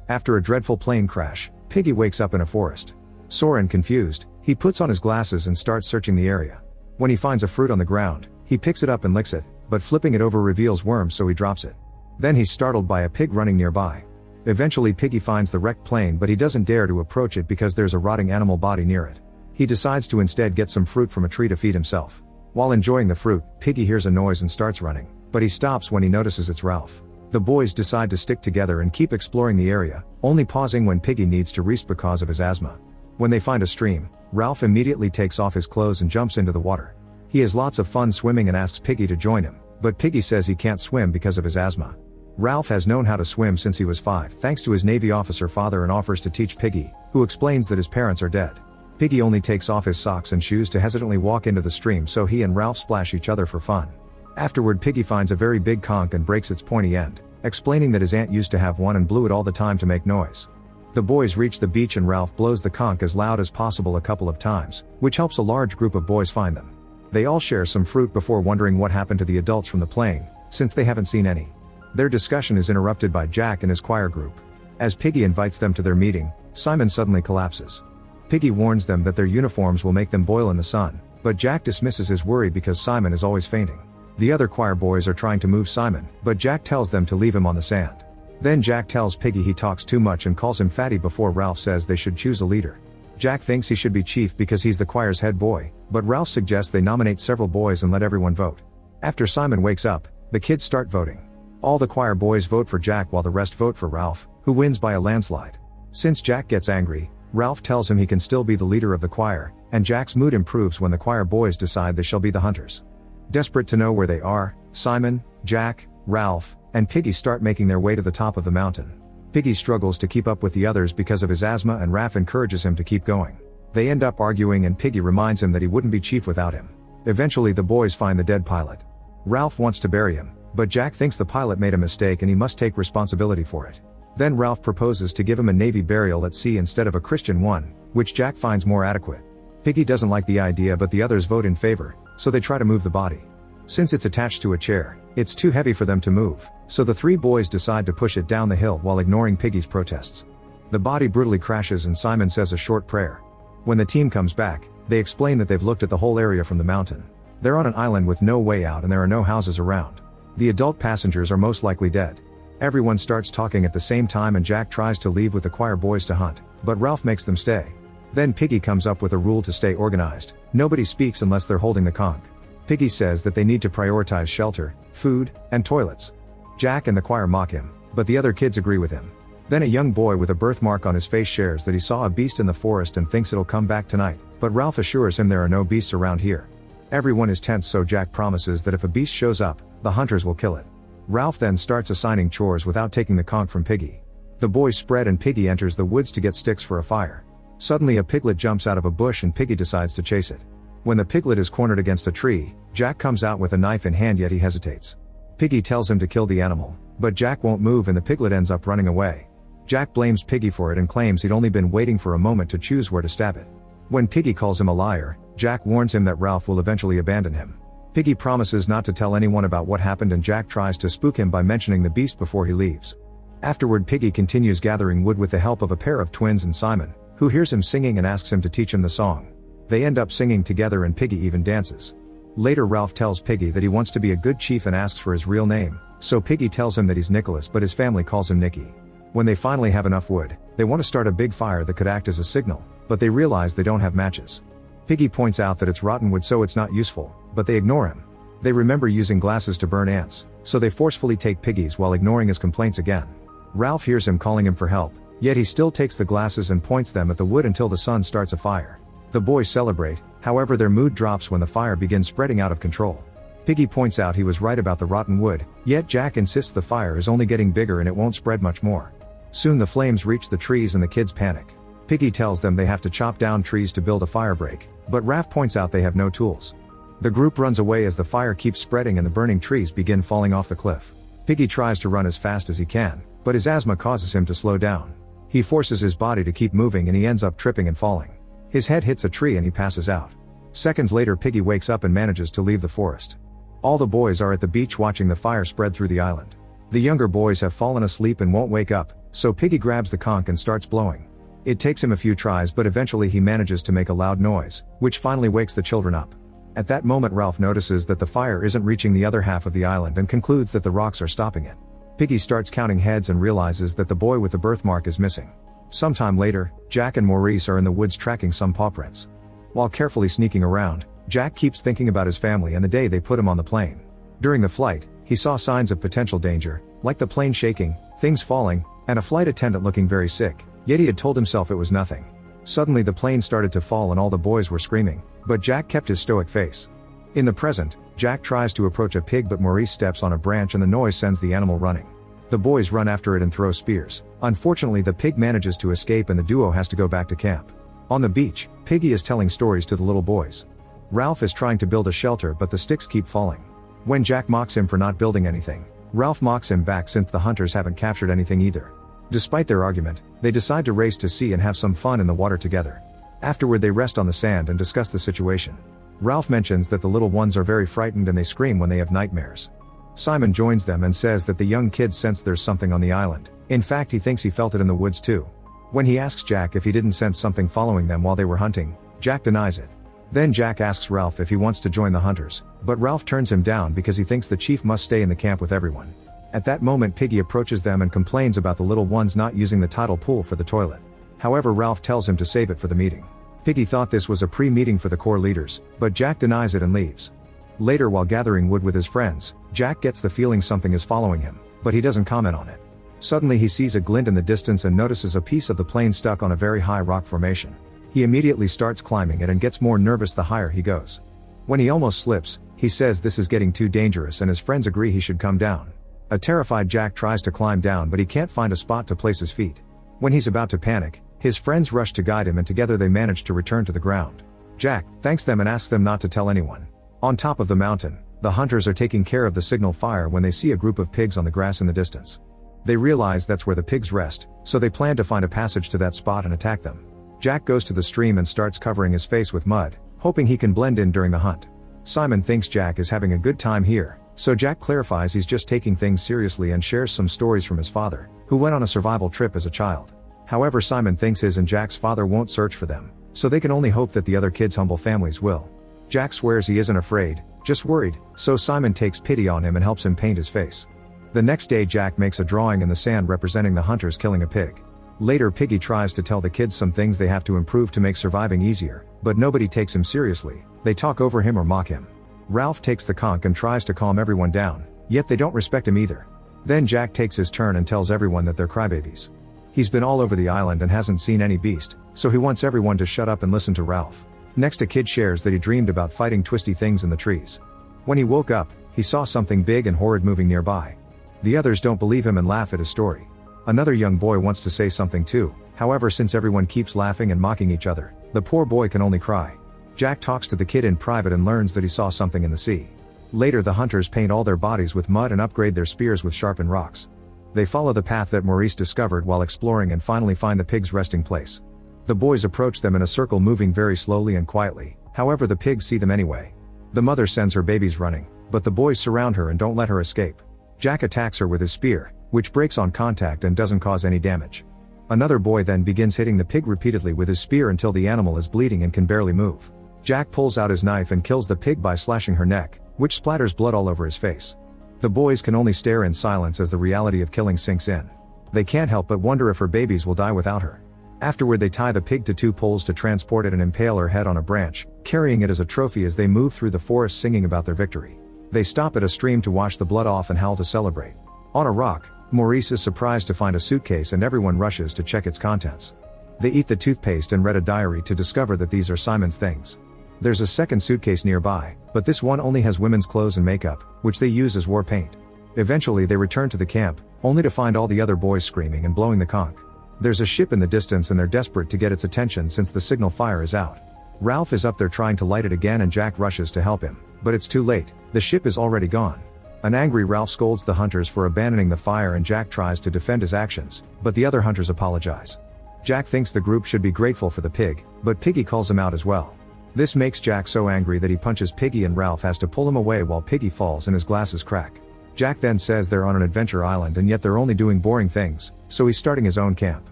After a dreadful plane crash, Piggy wakes up in a forest. Sore and confused, he puts on his glasses and starts searching the area. When he finds a fruit on the ground, he picks it up and licks it, but flipping it over reveals worms, so he drops it. Then he's startled by a pig running nearby. Eventually Piggy finds the wrecked plane, but he doesn't dare to approach it because there's a rotting animal body near it. He decides to instead get some fruit from a tree to feed himself. While enjoying the fruit, Piggy hears a noise and starts running, but he stops when he notices it's Ralph. The boys decide to stick together and keep exploring the area, only pausing when Piggy needs to rest because of his asthma. When they find a stream, Ralph immediately takes off his clothes and jumps into the water. He has lots of fun swimming and asks Piggy to join him, but Piggy says he can't swim because of his asthma. Ralph has known how to swim since he was 5 thanks to his Navy officer father and offers to teach Piggy, who explains that his parents are dead. Piggy only takes off his socks and shoes to hesitantly walk into the stream, so he and Ralph splash each other for fun. Afterward, Piggy finds a very big conch and breaks its pointy end, explaining that his aunt used to have one and blew it all the time to make noise. The boys reach the beach and Ralph blows the conch as loud as possible a couple of times, which helps a large group of boys find them. They all share some fruit before wondering what happened to the adults from the plane, since they haven't seen any. Their discussion is interrupted by Jack and his choir group. As Piggy invites them to their meeting, Simon suddenly collapses. Piggy warns them that their uniforms will make them boil in the sun, but Jack dismisses his worry because Simon is always fainting. The other choir boys are trying to move Simon, but Jack tells them to leave him on the sand. Then Jack tells Piggy he talks too much and calls him fatty before Ralph says they should choose a leader. Jack thinks he should be chief because he's the choir's head boy, but Ralph suggests they nominate several boys and let everyone vote. After Simon wakes up, the kids start voting. All the choir boys vote for Jack while the rest vote for Ralph, who wins by a landslide. Since Jack gets angry, Ralph tells him he can still be the leader of the choir, and Jack's mood improves when the choir boys decide they shall be the hunters. Desperate to know where they are, Simon, Jack, Ralph, and Piggy start making their way to the top of the mountain. Piggy struggles to keep up with the others because of his asthma, and Ralph encourages him to keep going. They end up arguing and Piggy reminds him that he wouldn't be chief without him. Eventually the boys find the dead pilot. Ralph wants to bury him, but Jack thinks the pilot made a mistake and he must take responsibility for it. Then Ralph proposes to give him a Navy burial at sea instead of a Christian one, which Jack finds more adequate. Piggy doesn't like the idea, but the others vote in favor, so they try to move the body. Since it's attached to a chair, it's too heavy for them to move, so the 3 boys decide to push it down the hill while ignoring Piggy's protests. The body brutally crashes and Simon says a short prayer. When the team comes back, they explain that they've looked at the whole area from the mountain. They're on an island with no way out and there are no houses around. The adult passengers are most likely dead. Everyone starts talking at the same time and Jack tries to leave with the choir boys to hunt, but Ralph makes them stay. Then Piggy comes up with a rule to stay organized: nobody speaks unless they're holding the conch. Piggy says that they need to prioritize shelter, food, and toilets. Jack and the choir mock him, but the other kids agree with him. Then a young boy with a birthmark on his face shares that he saw a beast in the forest and thinks it'll come back tonight, but Ralph assures him there are no beasts around here. Everyone is tense, so Jack promises that if a beast shows up, the hunters will kill it. Ralph then starts assigning chores without taking the conch from Piggy. The boys spread and Piggy enters the woods to get sticks for a fire. Suddenly a piglet jumps out of a bush and Piggy decides to chase it. When the piglet is cornered against a tree, Jack comes out with a knife in hand, yet he hesitates. Piggy tells him to kill the animal, but Jack won't move and the piglet ends up running away. Jack blames Piggy for it and claims he'd only been waiting for a moment to choose where to stab it. When Piggy calls him a liar, Jack warns him that Ralph will eventually abandon him. Piggy promises not to tell anyone about what happened and Jack tries to spook him by mentioning the beast before he leaves. Afterward, Piggy continues gathering wood with the help of a pair of twins and Simon, who hears him singing and asks him to teach him the song. They end up singing together and Piggy even dances. Later Ralph tells Piggy that he wants to be a good chief and asks for his real name, so Piggy tells him that he's Nicholas, but his family calls him Nicky. When they finally have enough wood, they want to start a big fire that could act as a signal, but they realize they don't have matches. Piggy points out that it's rotten wood so it's not useful, but they ignore him. They remember using glasses to burn ants, so they forcefully take Piggy's while ignoring his complaints again. Ralph hears him calling him for help, yet he still takes the glasses and points them at the wood until the sun starts a fire. The boys celebrate, however their mood drops when the fire begins spreading out of control. Piggy points out he was right about the rotten wood, yet Jack insists the fire is only getting bigger and it won't spread much more. Soon the flames reach the trees and the kids panic. Piggy tells them they have to chop down trees to build a firebreak, but Ralph points out they have no tools. The group runs away as the fire keeps spreading and the burning trees begin falling off the cliff. Piggy tries to run as fast as he can, but his asthma causes him to slow down. He forces his body to keep moving and he ends up tripping and falling. His head hits a tree and he passes out. Seconds later Piggy wakes up and manages to leave the forest. All the boys are at the beach watching the fire spread through the island. The younger boys have fallen asleep and won't wake up, So Piggy grabs the conch and starts blowing. It takes him a few tries, but eventually he manages to make a loud noise, which finally wakes the children up. At that moment Ralph notices that the fire isn't reaching the other half of the island and concludes that the rocks are stopping it. Piggy starts counting heads and realizes that the boy with the birthmark is missing. Sometime later, Jack and Maurice are in the woods tracking some paw prints. While carefully sneaking around, Jack keeps thinking about his family and the day they put him on the plane. During the flight, he saw signs of potential danger, like the plane shaking, things falling, and a flight attendant looking very sick, yet he had told himself it was nothing. Suddenly the plane started to fall and all the boys were screaming, but Jack kept his stoic face. In the present, Jack tries to approach a pig, but Maurice steps on a branch and the noise sends the animal running. The boys run after it and throw spears. Unfortunately, the pig manages to escape and the duo has to go back to camp. On the beach, Piggy is telling stories to the little boys. Ralph is trying to build a shelter, but the sticks keep falling. When Jack mocks him for not building anything, Ralph mocks him back since the hunters haven't captured anything either. Despite their argument, they decide to race to sea and have some fun in the water together. Afterward they rest on the sand and discuss the situation. Ralph mentions that the little ones are very frightened and they scream when they have nightmares. Simon joins them and says that the young kids sense there's something on the island. In fact, he thinks he felt it in the woods too. When he asks Jack if he didn't sense something following them while they were hunting, Jack denies it. Then Jack asks Ralph if he wants to join the hunters, but Ralph turns him down because he thinks the chief must stay in the camp with everyone. At that moment Piggy approaches them and complains about the little ones not using the tidal pool for the toilet. However, Ralph tells him to save it for the meeting. Piggy thought this was a pre-meeting for the core leaders, but Jack denies it and leaves. Later, while gathering wood with his friends, Jack gets the feeling something is following him, but he doesn't comment on it. Suddenly he sees a glint in the distance and notices a piece of the plane stuck on a very high rock formation. He immediately starts climbing it and gets more nervous the higher he goes. When he almost slips, he says this is getting too dangerous and his friends agree he should come down. A terrified Jack tries to climb down, but he can't find a spot to place his feet. When he's about to panic, his friends rush to guide him and together they manage to return to the ground. Jack thanks them and asks them not to tell anyone. On top of the mountain, the hunters are taking care of the signal fire when they see a group of pigs on the grass in the distance. They realize that's where the pigs rest, so they plan to find a passage to that spot and attack them. Jack goes to the stream and starts covering his face with mud, hoping he can blend in during the hunt. Simon thinks Jack is having a good time here, so Jack clarifies he's just taking things seriously and shares some stories from his father, who went on a survival trip as a child. However, Simon thinks his and Jack's father won't search for them, so they can only hope that the other kids' humble families will. Jack swears he isn't afraid, just worried, so Simon takes pity on him and helps him paint his face. The next day Jack makes a drawing in the sand representing the hunters killing a pig. Later Piggy tries to tell the kids some things they have to improve to make surviving easier, but nobody takes him seriously. They talk over him or mock him. Ralph takes the conch and tries to calm everyone down, yet they don't respect him either. Then Jack takes his turn and tells everyone that they're crybabies. He's been all over the island and hasn't seen any beast, so he wants everyone to shut up and listen to Ralph. Next, a kid shares that he dreamed about fighting twisty things in the trees. When he woke up, he saw something big and horrid moving nearby. The others don't believe him and laugh at his story. Another young boy wants to say something too, however, since everyone keeps laughing and mocking each other, the poor boy can only cry. Jack talks to the kid in private and learns that he saw something in the sea. Later the hunters paint all their bodies with mud and upgrade their spears with sharpened rocks. They follow the path that Maurice discovered while exploring and finally find the pig's resting place. The boys approach them in a circle, moving very slowly and quietly, however the pigs see them anyway. The mother sends her babies running, but the boys surround her and don't let her escape. Jack attacks her with his spear, which breaks on contact and doesn't cause any damage. Another boy then begins hitting the pig repeatedly with his spear until the animal is bleeding and can barely move. Jack pulls out his knife and kills the pig by slashing her neck, which splatters blood all over his face. The boys can only stare in silence as the reality of killing sinks in. They can't help but wonder if her babies will die without her. Afterward they tie the pig to 2 poles to transport it and impale her head on a branch, carrying it as a trophy as they move through the forest singing about their victory. They stop at a stream to wash the blood off and howl to celebrate. On a rock, Maurice is surprised to find a suitcase and everyone rushes to check its contents. They eat the toothpaste and read a diary to discover that these are Simon's things. There's a second suitcase nearby, but this one only has women's clothes and makeup, which they use as war paint. Eventually they return to the camp, only to find all the other boys screaming and blowing the conch. There's a ship in the distance and they're desperate to get its attention since the signal fire is out. Ralph is up there trying to light it again and Jack rushes to help him, but it's too late, the ship is already gone. An angry Ralph scolds the hunters for abandoning the fire and Jack tries to defend his actions, but the other hunters apologize. Jack thinks the group should be grateful for the pig, but Piggy calls him out as well. This makes Jack so angry that he punches Piggy and Ralph has to pull him away while Piggy falls and his glasses crack. Jack then says they're on an adventure island and yet they're only doing boring things, so he's starting his own camp.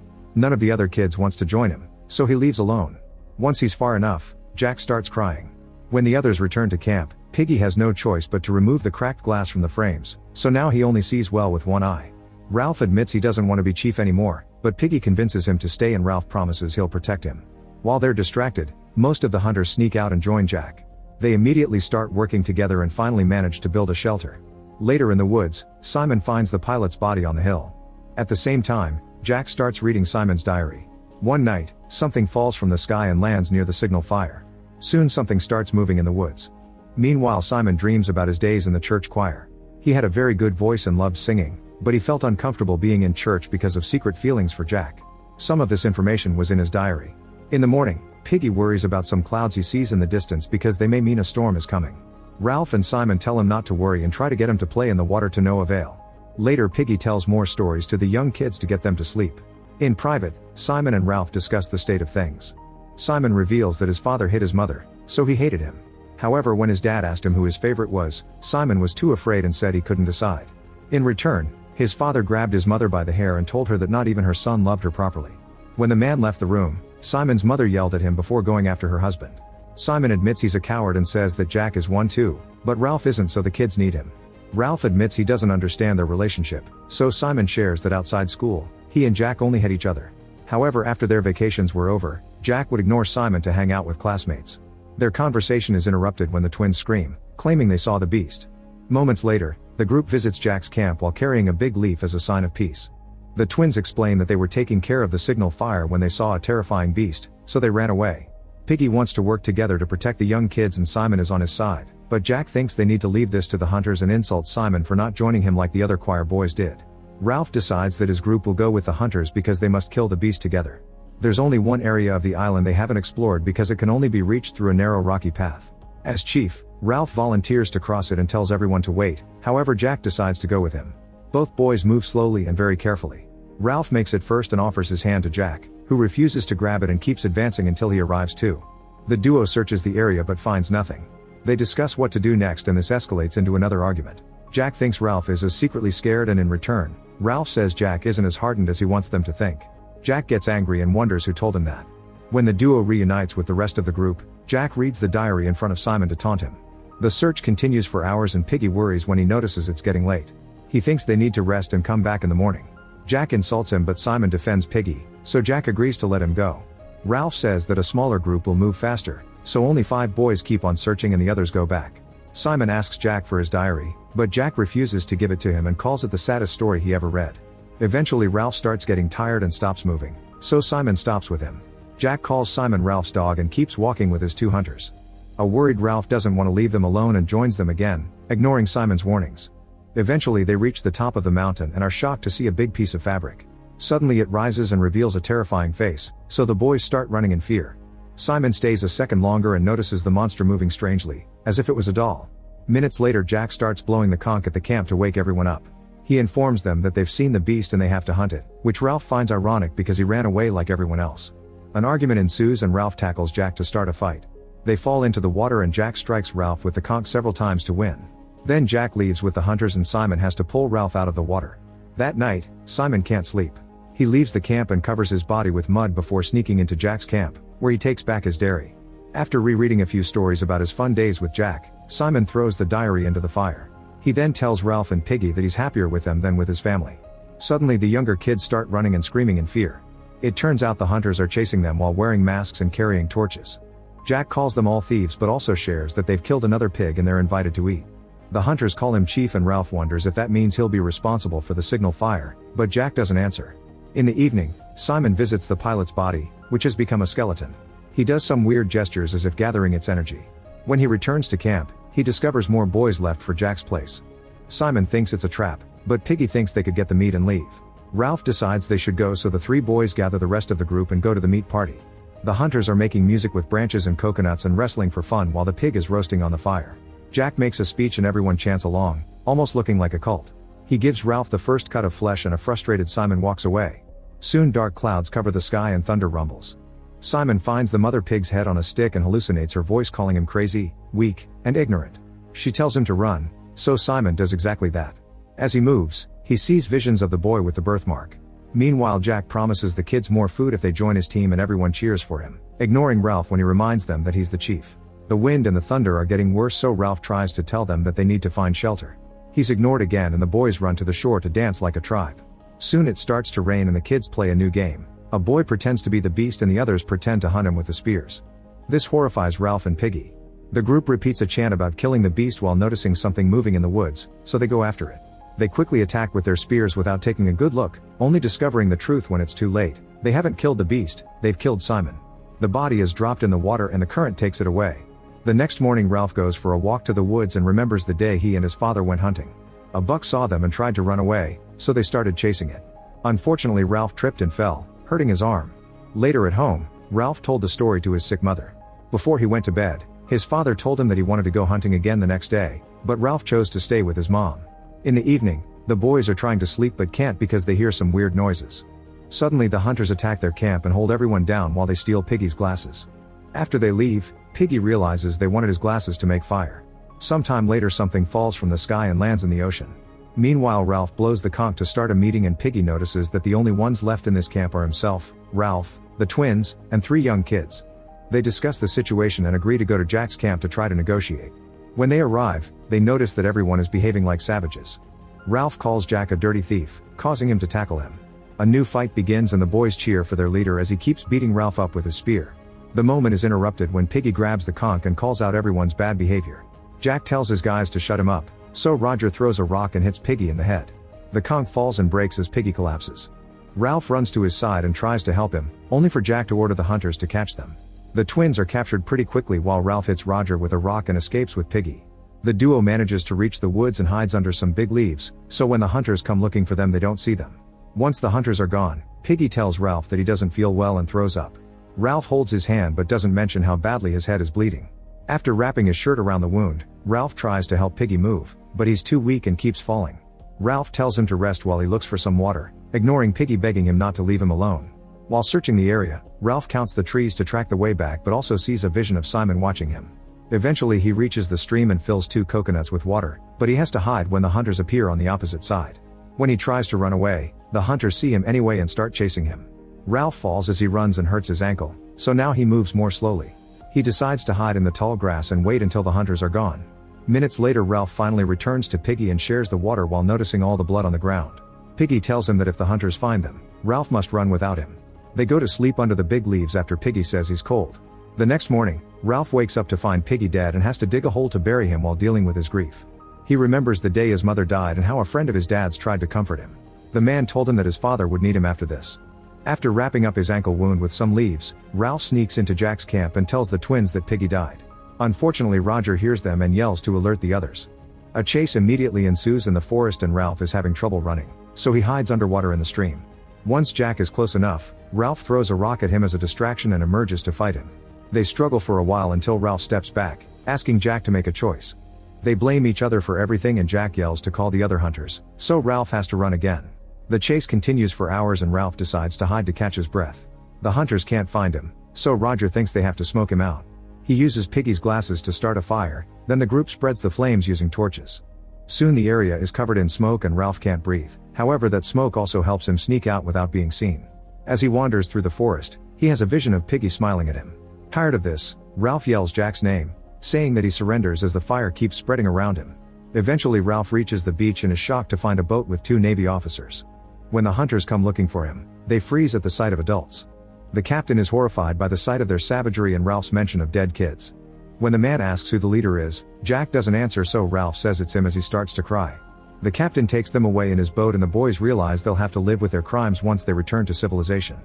None of the other kids wants to join him, so he leaves alone. Once he's far enough, Jack starts crying. When the others return to camp, Piggy has no choice but to remove the cracked glass from the frames, so now he only sees well with one eye. Ralph admits he doesn't want to be chief anymore, but Piggy convinces him to stay and Ralph promises he'll protect him. While they're distracted, most of the hunters sneak out and join Jack. They immediately start working together and finally manage to build a shelter. Later in the woods, Simon finds the pilot's body on the hill. At the same time, Jack starts reading Simon's diary. One night, something falls from the sky and lands near the signal fire. Soon something starts moving in the woods. Meanwhile, Simon dreams about his days in the church choir. He had a very good voice and loved singing, but he felt uncomfortable being in church because of secret feelings for Jack. Some of this information was in his diary. In the morning, Piggy worries about some clouds he sees in the distance because they may mean a storm is coming. Ralph and Simon tell him not to worry and try to get him to play in the water to no avail. Later, Piggy tells more stories to the young kids to get them to sleep. In private, Simon and Ralph discuss the state of things. Simon reveals that his father hit his mother, so he hated him. However, when his dad asked him who his favorite was, Simon was too afraid and said he couldn't decide. In return, his father grabbed his mother by the hair and told her that not even her son loved her properly. When the man left the room, Simon's mother yelled at him before going after her husband. Simon admits he's a coward and says that Jack is one too, but Ralph isn't, so the kids need him. Ralph admits he doesn't understand their relationship, so Simon shares that outside school, he and Jack only had each other. However, after their vacations were over, Jack would ignore Simon to hang out with classmates. Their conversation is interrupted when the twins scream, claiming they saw the beast. Moments later, the group visits Jack's camp while carrying a big leaf as a sign of peace. The twins explain that they were taking care of the signal fire when they saw a terrifying beast, so they ran away. Piggy wants to work together to protect the young kids and Simon is on his side, but Jack thinks they need to leave this to the hunters and insults Simon for not joining him like the other choir boys did. Ralph decides that his group will go with the hunters because they must kill the beast together. There's only one area of the island they haven't explored because it can only be reached through a narrow rocky path. As chief, Ralph volunteers to cross it and tells everyone to wait, however Jack decides to go with him. Both boys move slowly and very carefully. Ralph makes it first and offers his hand to Jack, who refuses to grab it and keeps advancing until he arrives too. The duo searches the area but finds nothing. They discuss what to do next and this escalates into another argument. Jack thinks Ralph is as secretly scared and in return, Ralph says Jack isn't as hardened as he wants them to think. Jack gets angry and wonders who told him that. When the duo reunites with the rest of the group, Jack reads the diary in front of Simon to taunt him. The search continues for hours and Piggy worries when he notices it's getting late. He thinks they need to rest and come back in the morning. Jack insults him but Simon defends Piggy, so Jack agrees to let him go. Ralph says that a smaller group will move faster, so only 5 boys keep on searching and the others go back. Simon asks Jack for his diary, but Jack refuses to give it to him and calls it the saddest story he ever read. Eventually Ralph starts getting tired and stops moving, so Simon stops with him. Jack calls Simon Ralph's dog and keeps walking with his 2 hunters. A worried Ralph doesn't want to leave them alone and joins them again, ignoring Simon's warnings. Eventually they reach the top of the mountain and are shocked to see a big piece of fabric. Suddenly it rises and reveals a terrifying face, so the boys start running in fear. Simon stays a second longer and notices the monster moving strangely, as if it was a doll. Minutes later Jack starts blowing the conch at the camp to wake everyone up. He informs them that they've seen the beast and they have to hunt it, which Ralph finds ironic because he ran away like everyone else. An argument ensues and Ralph tackles Jack to start a fight. They fall into the water and Jack strikes Ralph with the conch several times to win. Then Jack leaves with the hunters and Simon has to pull Ralph out of the water. That night, Simon can't sleep. He leaves the camp and covers his body with mud before sneaking into Jack's camp, where he takes back his dairy. After rereading a few stories about his fun days with Jack, Simon throws the diary into the fire. He then tells Ralph and Piggy that he's happier with them than with his family. Suddenly the younger kids start running and screaming in fear. It turns out the hunters are chasing them while wearing masks and carrying torches. Jack calls them all thieves but also shares that they've killed another pig and they're invited to eat. The hunters call him chief and Ralph wonders if that means he'll be responsible for the signal fire, but Jack doesn't answer. In the evening, Simon visits the pilot's body, which has become a skeleton. He does some weird gestures as if gathering its energy. When he returns to camp, he discovers more boys left for Jack's place. Simon thinks it's a trap, but Piggy thinks they could get the meat and leave. Ralph decides they should go, so the 3 boys gather the rest of the group and go to the meat party. The hunters are making music with branches and coconuts and wrestling for fun while the pig is roasting on the fire. Jack makes a speech and everyone chants along, almost looking like a cult. He gives Ralph the first cut of flesh and a frustrated Simon walks away. Soon dark clouds cover the sky and thunder rumbles. Simon finds the mother pig's head on a stick and hallucinates her voice calling him crazy, weak, and ignorant. She tells him to run, so Simon does exactly that. As he moves, he sees visions of the boy with the birthmark. Meanwhile, Jack promises the kids more food if they join his team and everyone cheers for him, ignoring Ralph when he reminds them that he's the chief. The wind and the thunder are getting worse, so Ralph tries to tell them that they need to find shelter. He's ignored again and the boys run to the shore to dance like a tribe. Soon it starts to rain and the kids play a new game. A boy pretends to be the beast and the others pretend to hunt him with the spears. This horrifies Ralph and Piggy. The group repeats a chant about killing the beast while noticing something moving in the woods, so they go after it. They quickly attack with their spears without taking a good look, only discovering the truth when it's too late. They haven't killed the beast, they've killed Simon. The body is dropped in the water and the current takes it away. The next morning Ralph goes for a walk to the woods and remembers the day he and his father went hunting. A buck saw them and tried to run away, so they started chasing it. Unfortunately, Ralph tripped and fell, hurting his arm. Later at home, Ralph told the story to his sick mother. Before he went to bed, his father told him that he wanted to go hunting again the next day, but Ralph chose to stay with his mom. In the evening, the boys are trying to sleep but can't because they hear some weird noises. Suddenly the hunters attack their camp and hold everyone down while they steal Piggy's glasses. After they leave, Piggy realizes they wanted his glasses to make fire. Sometime later something falls from the sky and lands in the ocean. Meanwhile, Ralph blows the conch to start a meeting and Piggy notices that the only ones left in this camp are himself, Ralph, the twins, and 3 young kids. They discuss the situation and agree to go to Jack's camp to try to negotiate. When they arrive, they notice that everyone is behaving like savages. Ralph calls Jack a dirty thief, causing him to tackle him. A new fight begins and the boys cheer for their leader as he keeps beating Ralph up with his spear. The moment is interrupted when Piggy grabs the conch and calls out everyone's bad behavior. Jack tells his guys to shut him up, so Roger throws a rock and hits Piggy in the head. The conch falls and breaks as Piggy collapses. Ralph runs to his side and tries to help him, only for Jack to order the hunters to catch them. The twins are captured pretty quickly while Ralph hits Roger with a rock and escapes with Piggy. The duo manages to reach the woods and hides under some big leaves, so when the hunters come looking for them they don't see them. Once the hunters are gone, Piggy tells Ralph that he doesn't feel well and throws up. Ralph holds his hand but doesn't mention how badly his head is bleeding. After wrapping his shirt around the wound, Ralph tries to help Piggy move, but he's too weak and keeps falling. Ralph tells him to rest while he looks for some water, ignoring Piggy begging him not to leave him alone. While searching the area, Ralph counts the trees to track the way back but also sees a vision of Simon watching him. Eventually he reaches the stream and fills 2 coconuts with water, but he has to hide when the hunters appear on the opposite side. When he tries to run away, the hunters see him anyway and start chasing him. Ralph falls as he runs and hurts his ankle, so now he moves more slowly. He decides to hide in the tall grass and wait until the hunters are gone. Minutes later Ralph finally returns to Piggy and shares the water while noticing all the blood on the ground. Piggy tells him that if the hunters find them, Ralph must run without him. They go to sleep under the big leaves after Piggy says he's cold. The next morning, Ralph wakes up to find Piggy dead and has to dig a hole to bury him while dealing with his grief. He remembers the day his mother died and how a friend of his dad's tried to comfort him. The man told him that his father would need him after this. After wrapping up his ankle wound with some leaves, Ralph sneaks into Jack's camp and tells the twins that Piggy died. Unfortunately, Roger hears them and yells to alert the others. A chase immediately ensues in the forest and Ralph is having trouble running, so he hides underwater in the stream. Once Jack is close enough, Ralph throws a rock at him as a distraction and emerges to fight him. They struggle for a while until Ralph steps back, asking Jack to make a choice. They blame each other for everything and Jack yells to call the other hunters, so Ralph has to run again. The chase continues for hours and Ralph decides to hide to catch his breath. The hunters can't find him, so Roger thinks they have to smoke him out. He uses Piggy's glasses to start a fire, then the group spreads the flames using torches. Soon the area is covered in smoke and Ralph can't breathe, however that smoke also helps him sneak out without being seen. As he wanders through the forest, he has a vision of Piggy smiling at him. Tired of this, Ralph yells Jack's name, saying that he surrenders as the fire keeps spreading around him. Eventually Ralph reaches the beach and is shocked to find a boat with 2 Navy officers. When the hunters come looking for him, they freeze at the sight of adults. The captain is horrified by the sight of their savagery and Ralph's mention of dead kids. When the man asks who the leader is, Jack doesn't answer, so Ralph says it's him as he starts to cry. The captain takes them away in his boat and the boys realize they'll have to live with their crimes once they return to civilization.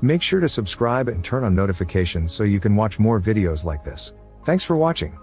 Make sure to subscribe and turn on notifications so you can watch more videos like this. Thanks for watching.